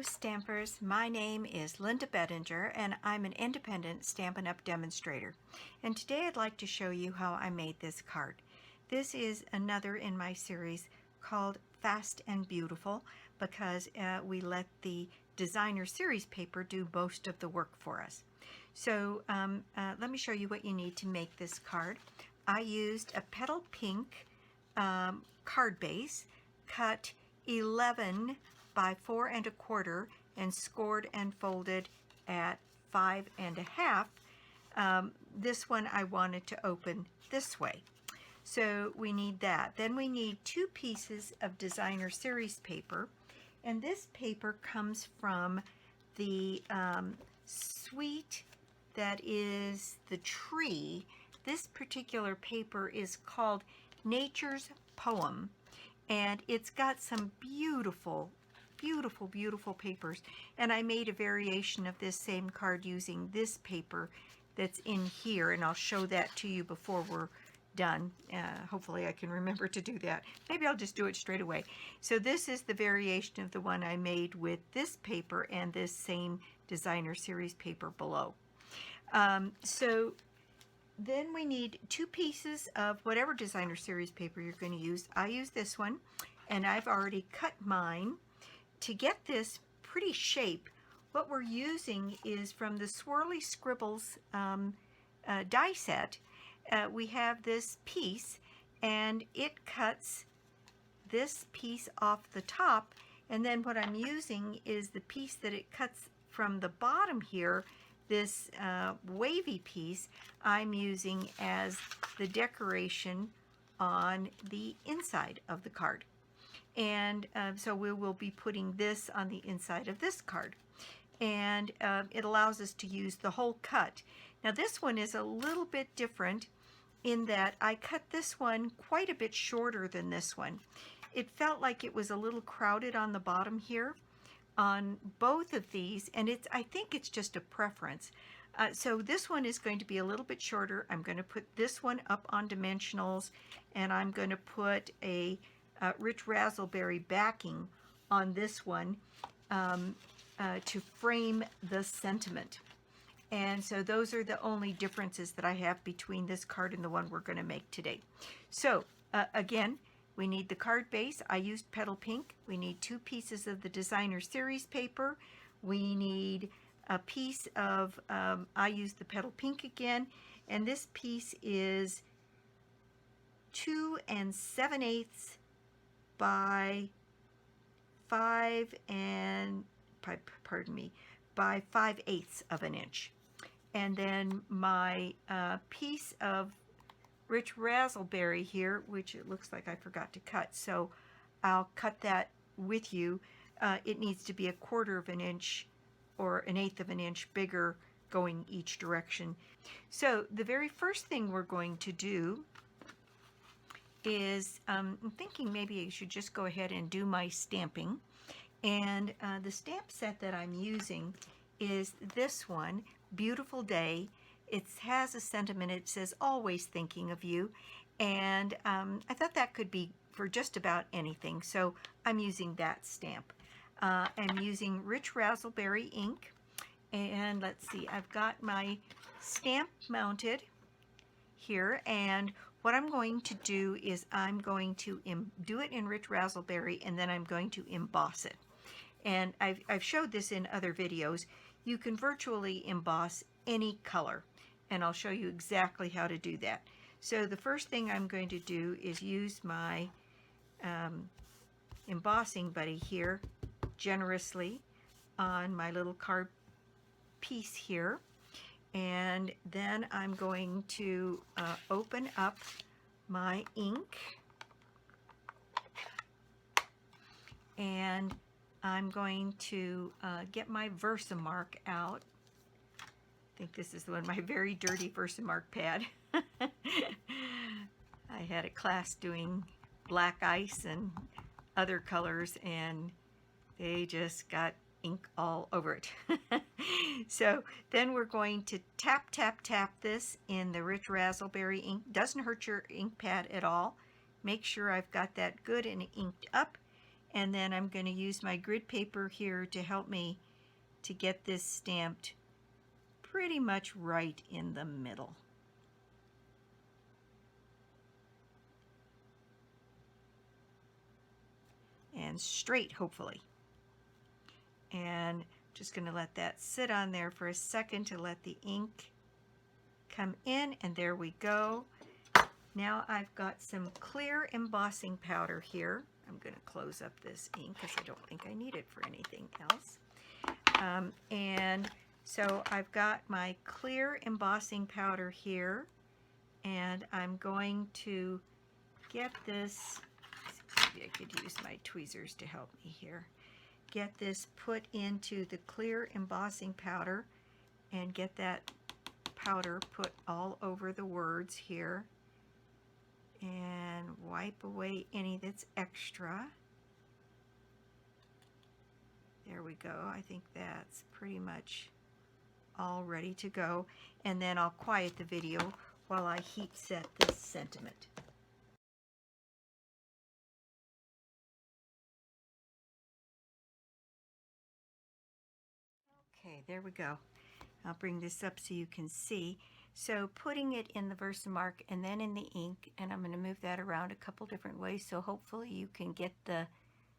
Hello Stampers, my name is Linda Bedinger and I'm an independent Stampin' Up! Demonstrator. And today I'd like to show you how I made this card. This is another in my series called Fast and Beautiful because we let the designer series paper do most of the work for us. So let me show you what you need to make this card. I used a Petal Pink card base, cut 11 by 4 1/4 and scored and folded at 5 1/2. This one I wanted to open this way. So we need that. Then we need 2 pieces of designer series paper, and this paper comes from the suite that is the tree. This particular paper is called Nature's Poem, and it's got some beautiful papers, and I made a variation of this same card using this paper that's in here, and I'll show that to you before we're done. Hopefully I can remember to do that. Maybe I'll just do it straight away. So this is the variation of the one I made with this paper and this same designer series paper below. So then we need 2 pieces of whatever designer series paper you're going to use. I use this one, and I've already cut mine. To get this pretty shape, what we're using is from the Swirly Scribbles die set. We have this piece, and it cuts this piece off the top, and then what I'm using is the piece that it cuts from the bottom here, this wavy piece, I'm using as the decoration on the inside of the card. And so we will be putting this on the inside of this card, and it allows us to use the whole cut. Now this one is a little bit different in that I cut this one quite a bit shorter than this one. It felt like it was a little crowded on the bottom here on both of these, and I think it's just a preference. So this one is going to be a little bit shorter. I'm going to put this one up on dimensionals, and I'm going to put a Rich Razzleberry backing on this one to frame the sentiment. And so those are the only differences that I have between this card and the one we're going to make today. So again, we need the card base. I used Petal Pink. We need 2 pieces of the designer series paper. We need a piece of, I used the Petal Pink again, and this piece is 2 7/8 by 5 5/8 of an inch. And then my piece of Rich Razzleberry here, which it looks like I forgot to cut, so I'll cut that with you. It needs to be 1/4 of an inch or 1/8 of an inch bigger going each direction. So the very first thing we're going to do is, I'm thinking maybe I should just go ahead and do my stamping. And the stamp set that I'm using is this one, Beautiful Day. It has a sentiment. It says, always thinking of you. And I thought that could be for just about anything, so I'm using that stamp. I'm using Rich Razzleberry ink. And let's see, I've got my stamp mounted here, and what I'm going to do is I'm going to do it in Rich Razzleberry, and then I'm going to emboss it. And I've showed this in other videos. You can virtually emboss any color, and I'll show you exactly how to do that. So the first thing I'm going to do is use my embossing buddy here generously on my little card piece here. And then I'm going to open up my ink, and I'm going to get my Versamark out. I think this is the one, my very dirty Versamark pad. I had a class doing black ice and other colors, and they just got ink all over it. So then we're going to tap this in the Rich Razzleberry ink. Doesn't hurt your ink pad at all. Make sure I've got that good and inked up, And then I'm going to use my grid paper here to help me to get this stamped pretty much right in the middle. And straight, hopefully. And just going to let that sit on there for a second to let the ink come in, and there we go. Now I've got some clear embossing powder here. I'm going to close up this ink because I don't think I need it for anything else. And so I've got my clear embossing powder here, and I'm going to get this, maybe I could use my tweezers to help me here, get this put into the clear embossing powder and get that powder put all over the words here and wipe away any that's extra. There we go. I think that's pretty much all ready to go, and then I'll quiet the video while I heat set this sentiment. Okay, there we go. I'll bring this up so you can see. So putting it in the Versamark and then in the ink, and I'm going to move that around a couple different ways so hopefully you can get the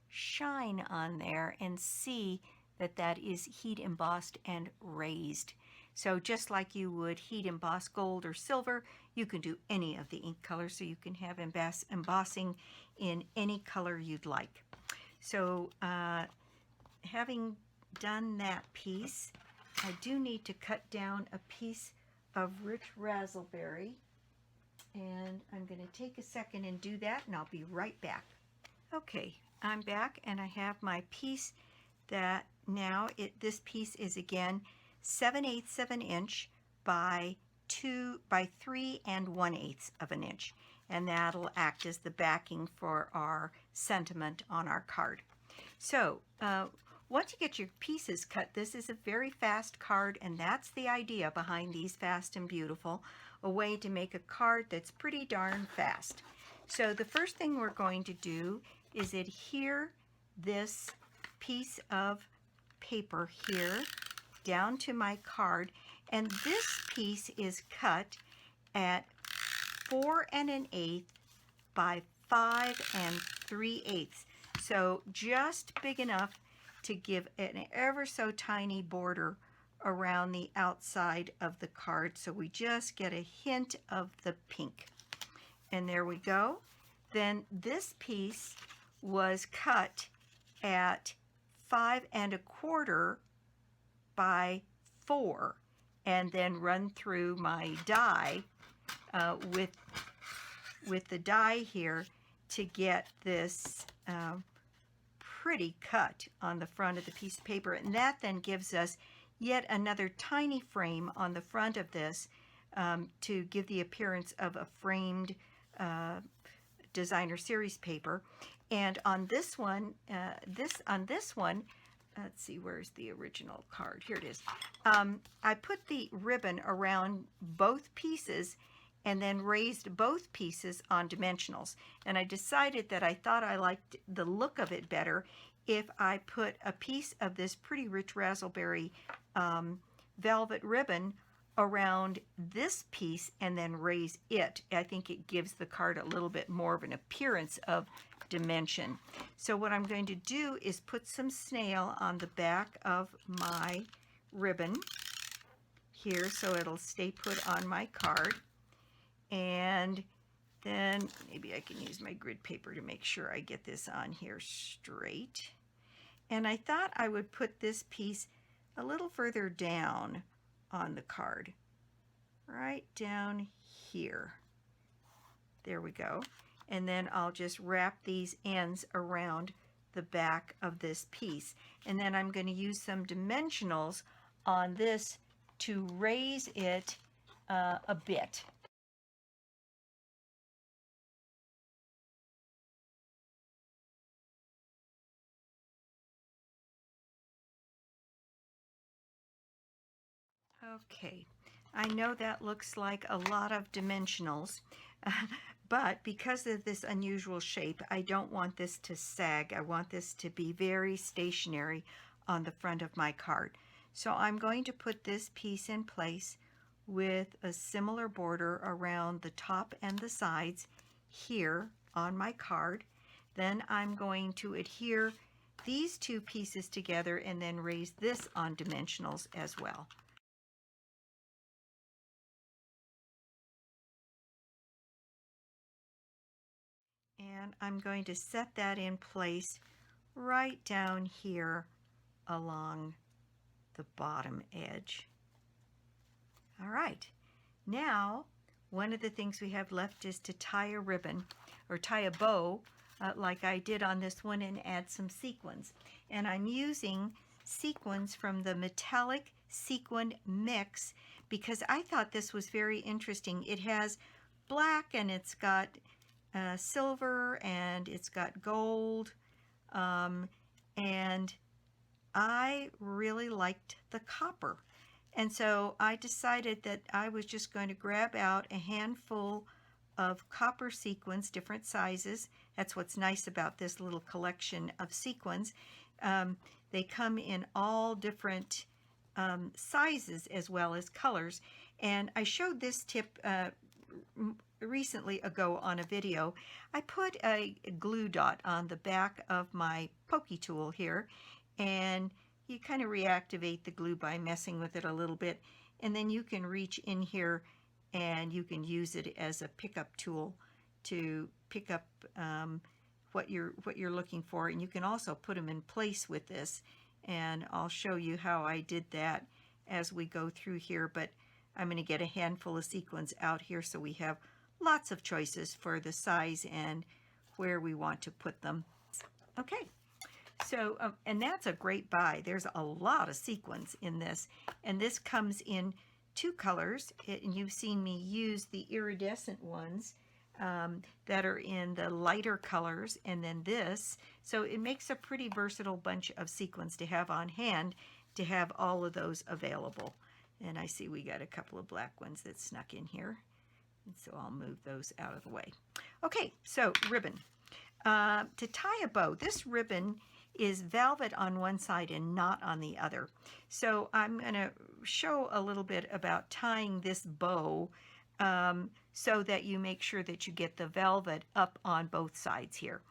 shine on there and see that that is heat embossed and raised. So just like you would heat emboss gold or silver, you can do any of the ink colors, so you can have embossing in any color you'd like. So having done that piece, I do need to cut down a piece of Rich Razzleberry, and I'm going to take a second and do that, and I'll be right back. Okay, I'm back, and I have my piece that now this piece is again 7/8 of an inch by 3 1/8 of an inch, and that'll act as the backing for our sentiment on our card. So once you get your pieces cut, this is a very fast card, and that's the idea behind these Fast and Beautiful, a way to make a card that's pretty darn fast. So the first thing we're going to do is adhere this piece of paper here down to my card, and this piece is cut at 4 1/8 by 5 3/8, so just big enough to give an ever so tiny border around the outside of the card, so we just get a hint of the pink. And there we go. Then this piece was cut at 5 1/4 by 4, and then run through my die with the die here to get this pretty cut on the front of the piece of paper, and that then gives us yet another tiny frame on the front of this to give the appearance of a framed designer series paper. And on this one, let's see, where's the original card? Here it is. I put the ribbon around both pieces and then raised both pieces on dimensionals. And I decided that I thought I liked the look of it better if I put a piece of this pretty Rich Razzleberry velvet ribbon around this piece and then raise it. I think it gives the card a little bit more of an appearance of dimension. So what I'm going to do is put some snail on the back of my ribbon here so it'll stay put on my card. And then maybe I can use my grid paper to make sure I get this on here straight. And I thought I would put this piece a little further down on the card, right down here. There we go. And then I'll just wrap these ends around the back of this piece. And then I'm going to use some dimensionals on this to raise it a bit. Okay, I know that looks like a lot of dimensionals, But because of this unusual shape, I don't want this to sag. I want this to be very stationary on the front of my card. So I'm going to put this piece in place with a similar border around the top and the sides here on my card. Then I'm going to adhere these two pieces together and then raise this on dimensionals as well. And I'm going to set that in place right down here along the bottom edge. All right, now one of the things we have left is to tie a ribbon or tie a bow like I did on this one and add some sequins. And I'm using sequins from the Metallic Sequin Mix because I thought this was very interesting. It has black and it's got silver and it's got gold, and I really liked the copper. And so I decided that I was just going to grab out a handful of copper sequins, different sizes. That's what's nice about this little collection of sequins. They come in all different sizes as well as colors. And I showed this tip recently ago on a video. I put a glue dot on the back of my pokey tool here, and you kind of reactivate the glue by messing with it a little bit, and then you can reach in here and you can use it as a pickup tool to pick up what you're looking for. And you can also put them in place with this, and I'll show you how I did that as we go through here. But I'm going to get a handful of sequins out here so we have lots of choices for the size and where we want to put them. Okay, so and that's a great buy. There's a lot of sequins in this, and this comes in two colors, and you've seen me use the iridescent ones that are in the lighter colors, and then this. So it makes a pretty versatile bunch of sequins to have on hand to have all of those available. And I see we got a couple of black ones that snuck in here, and so I'll move those out of the way. Okay, so ribbon. To tie a bow, this ribbon is velvet on one side and not on the other. So I'm going to show a little bit about tying this bow so that you make sure that you get the velvet up on both sides here.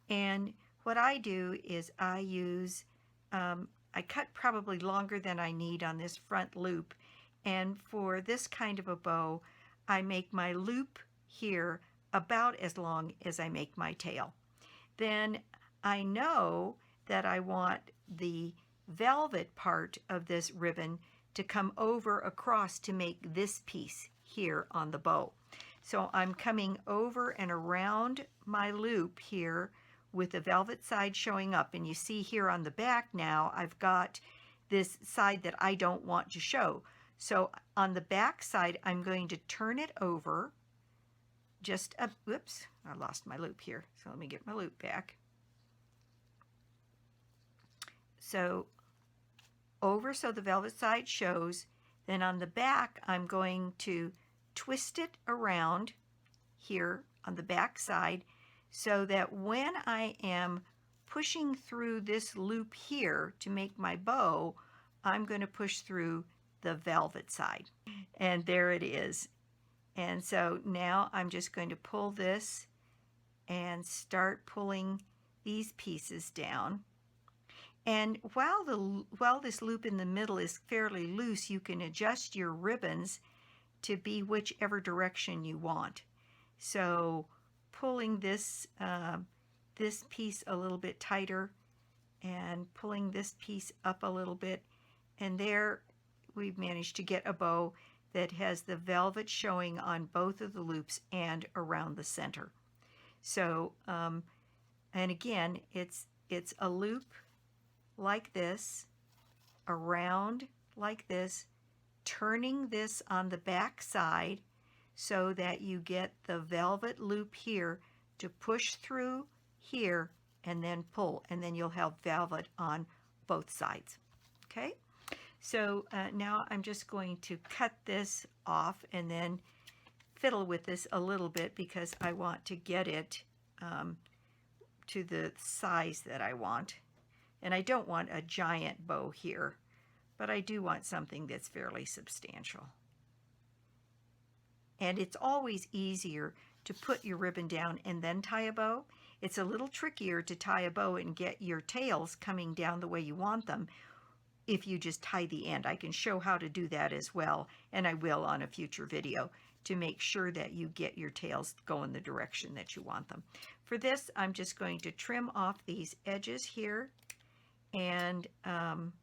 And what I do is I use, I cut probably longer than I need on this front loop, and for this kind of a bow, I make my loop here about as long as I make my tail. Then I know that I want the velvet part of this ribbon to come over across to make this piece here on the bow. So I'm coming over and around my loop here with the velvet side showing up, and you see here on the back now I've got this side that I don't want to show. So on the back side I'm going to turn it over just a, whoops, I lost my loop here, so let me get my loop back. So over so the velvet side shows, then on the back I'm going to twist it around here on the back side so that when I am pushing through this loop here to make my bow, I'm going to push through the velvet side. And there it is. And so now I'm just going to pull this and start pulling these pieces down. And while this loop in the middle is fairly loose, you can adjust your ribbons to be whichever direction you want. So pulling this this piece a little bit tighter and pulling this piece up a little bit, and there we've managed to get a bow that has the velvet showing on both of the loops and around the center. So and again, it's a loop like this, around like this, turning this on the back side so that you get the velvet loop here to push through here and then pull, and then you'll have velvet on both sides. Okay, so now I'm just going to cut this off and then fiddle with this a little bit because I want to get it to the size that I want. And I don't want a giant bow here, but I do want something that's fairly substantial. And it's always easier to put your ribbon down and then tie a bow. It's a little trickier to tie a bow and get your tails coming down the way you want them if you just tie the end. I can show how to do that as well, and I will on a future video, to make sure that you get your tails going the direction that you want them. For this, I'm just going to trim off these edges here, and I'm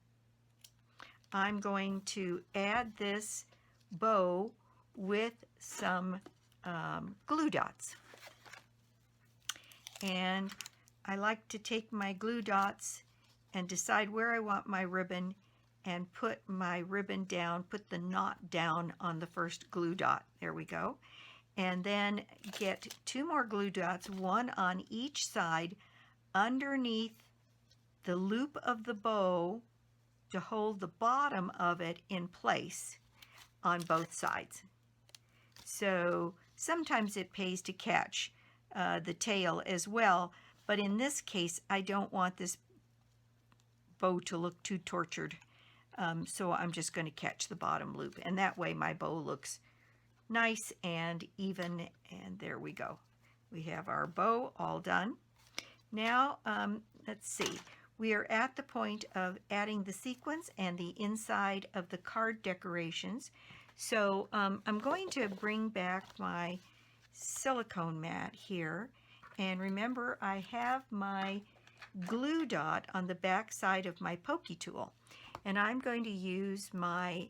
going to add this bow with some glue dots. And I like to take my glue dots and decide where I want my ribbon and put my ribbon down, put the knot down on the first glue dot. There we go. And then get 2 more glue dots, one on each side, underneath the loop of the bow to hold the bottom of it in place on both sides. So sometimes it pays to catch the tail as well, but in this case I don't want this bow to look too tortured, so I'm just going to catch the bottom loop, and that way my bow looks nice and even. And there we go, we have our bow all done. Now let's see, we are at the point of adding the sequins and the inside of the card decorations. So I'm going to bring back my silicone mat here, and remember I have my glue dot on the back side of my pokey tool, and I'm going to use my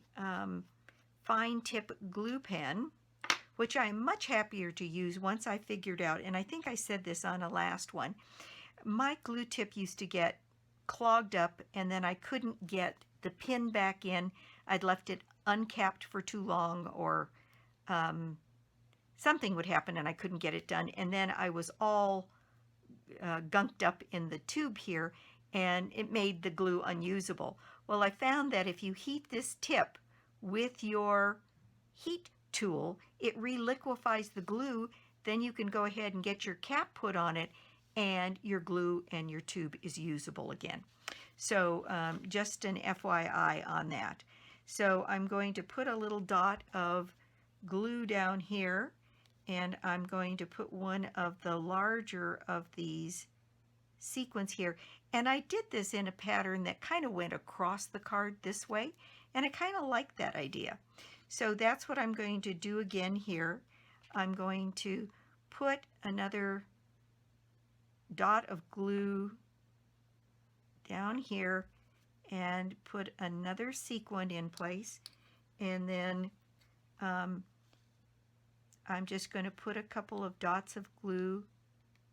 fine tip glue pen, which I'm much happier to use once I figured out, and I think I said this on a last one, my glue tip used to get clogged up and then I couldn't get the pin back in. I'd left it uncapped for too long, or something would happen and I couldn't get it done, and then I was all gunked up in the tube here, and it made the glue unusable. Well, I found that if you heat this tip with your heat tool, it reliquefies the glue. Then you can go ahead and get your cap put on it, and your glue and your tube is usable again. So just an FYI on that. So I'm going to put a little dot of glue down here, and I'm going to put one of the larger of these sequins here. And I did this in a pattern that kind of went across the card this way, and I kind of like that idea. So that's what I'm going to do again here. I'm going to put another dot of glue down here and put another sequin in place, and then I'm just going to put a couple of dots of glue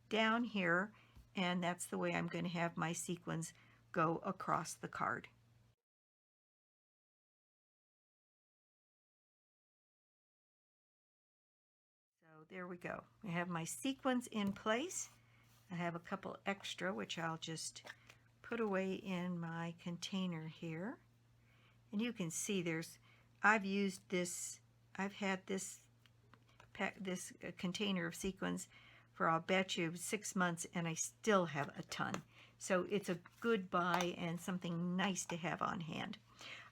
down here, and that's the way I'm going to have my sequins go across the card. So there we go. I have my sequins in place. I have a couple extra, which I'll just put away in my container here. And you can see I've used this, I've had this container of sequins for, I'll bet you, 6 months, and I still have a ton. So it's a good buy and something nice to have on hand.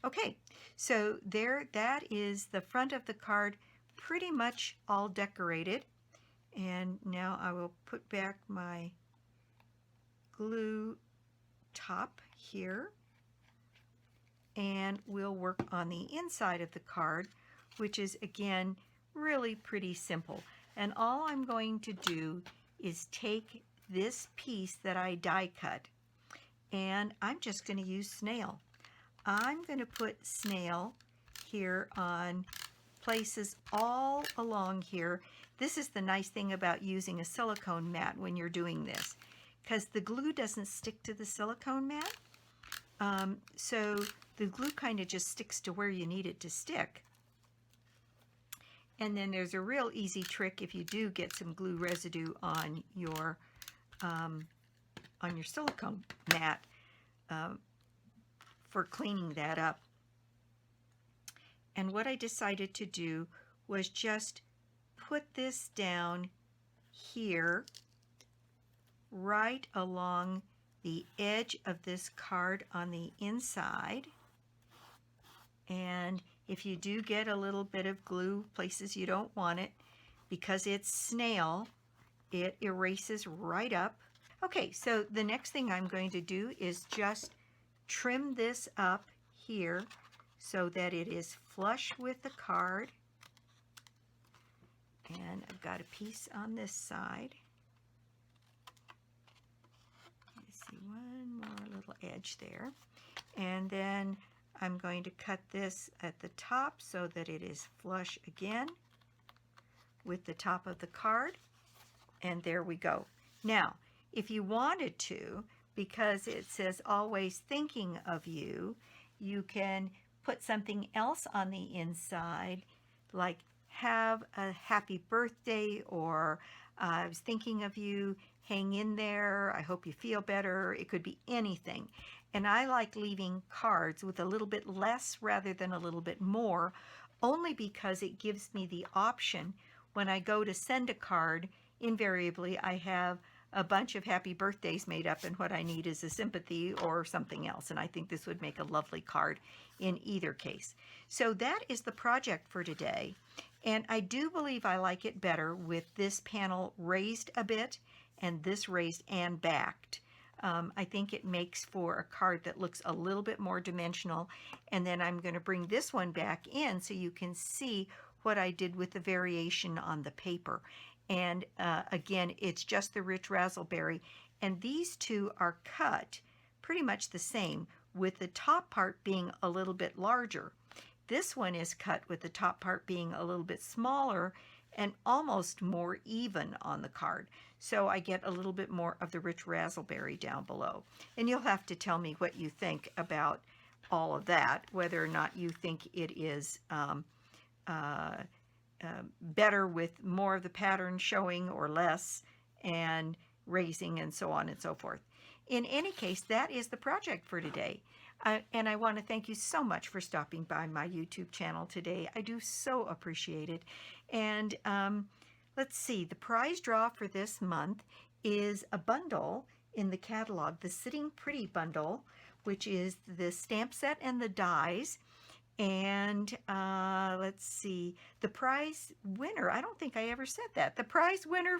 Okay, so that is the front of the card, pretty much all decorated. And now I will put back my glue top here, and we'll work on the inside of the card, which is again really pretty simple. And all I'm going to do is take this piece that I die cut, and I'm just going to use snail. I'm going to put snail here on places all along here. This is the nice thing about using a silicone mat when you're doing this, because the glue doesn't stick to the silicone mat. So the glue kind of just sticks to where you need it to stick. And then there's a real easy trick if you do get some glue residue on your silicone mat for cleaning that up. And what I decided to do was just put this down here, right along the edge of this card on the inside. And if you do get a little bit of glue places you don't want it, because it's snail, it erases right up. Okay, so the next thing I'm going to do is just trim this up here so that it is flush with the card. And I've got a piece on this side. Let's see, one more little edge there. And then I'm going to cut this at the top so that it is flush again with the top of the card. And there we go. Now, if you wanted to, because it says always thinking of you, you can put something else on the inside, like have a happy birthday, or I was thinking of you, hang in there, I hope you feel better. It could be anything. And I like leaving cards with a little bit less rather than a little bit more, only because it gives me the option when I go to send a card. Invariably, I have a bunch of happy birthdays made up, and what I need is a sympathy or something else. And I think this would make a lovely card in either case. So that is the project for today. And I do believe I like it better with this panel raised a bit and this raised and backed. I think it makes for a card that looks a little bit more dimensional. And then I'm going to bring this one back in so you can see what I did with the variation on the paper. And again, it's just the Rich Razzleberry. And these two are cut pretty much the same, with the top part being a little bit larger. This one is cut with the top part being a little bit smaller and almost more even on the card. So I get a little bit more of the Rich Razzleberry down below. And you'll have to tell me what you think about all of that, whether or not you think it is better with more of the pattern showing or less, and raising and so on and so forth. In any case, that is the project for today. And I want to thank you so much for stopping by my YouTube channel today. I do so appreciate it. And let's see, the prize draw for this month is a bundle in the catalog, the Sitting Pretty bundle, which is the stamp set and the dies. And let's see, the prize winner, I don't think I ever said that. The prize winner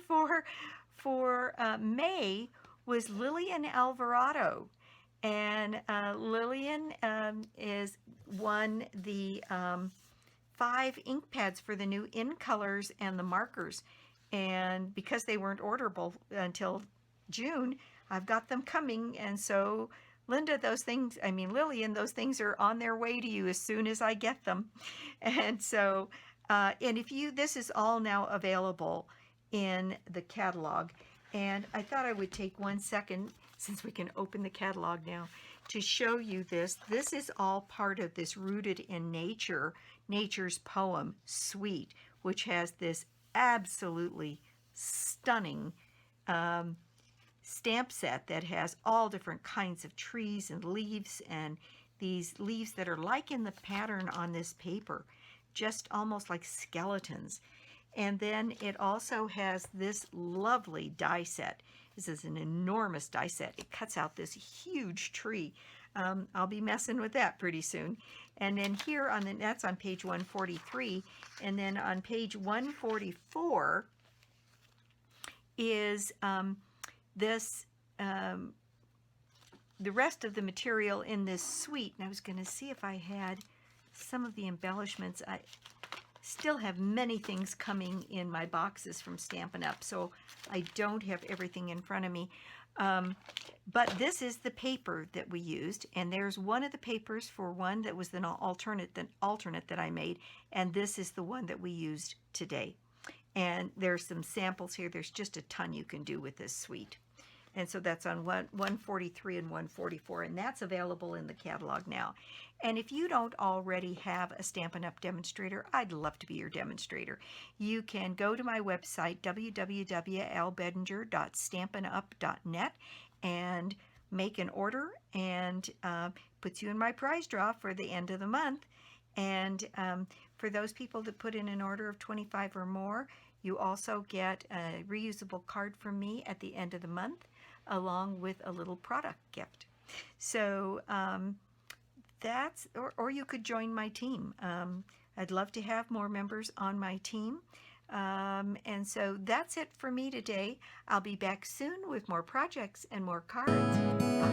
for May was Lillian Alvarado. And Lillian is won the 5 ink pads for the new in colors and the markers. And because they weren't orderable until June, I've got them coming. And so Linda, Lillian, those things are on their way to you as soon as I get them. And so, and this is all now available in the catalog. And I thought I would take 1 second, since we can open the catalog now, to show you this. This is all part of this Rooted in Nature, Nature's Poem suite, which has this absolutely stunning stamp set that has all different kinds of trees and leaves, and these leaves that are like in the pattern on this paper, just almost like skeletons. And then it also has this lovely die set. This is an enormous die set. It cuts out this huge tree. I'll be messing with that pretty soon. And then here that's on page 143. And then on page 144 is this, the rest of the material in this suite. And I was going to see if I had some of the embellishments. I still have many things coming in my boxes from Stampin' Up, so I don't have everything in front of me. But this is the paper that we used, and there's one of the papers for one that was an alternate that I made, and this is the one that we used today. And there's some samples here. There's just a ton you can do with this suite. And so that's on 143 and 144, and that's available in the catalog now. And if you don't already have a Stampin' Up! Demonstrator, I'd love to be your demonstrator. You can go to my website, www.albedinger.stampinup.net, and make an order, and puts you in my prize draw for the end of the month. And for those people that put in an order of 25 or more, You also get a reusable card from me at the end of the month, along with a little product gift. So or you could join my team. I'd love to have more members on my team. And so that's it for me today. I'll be back soon with more projects and more cards. Bye.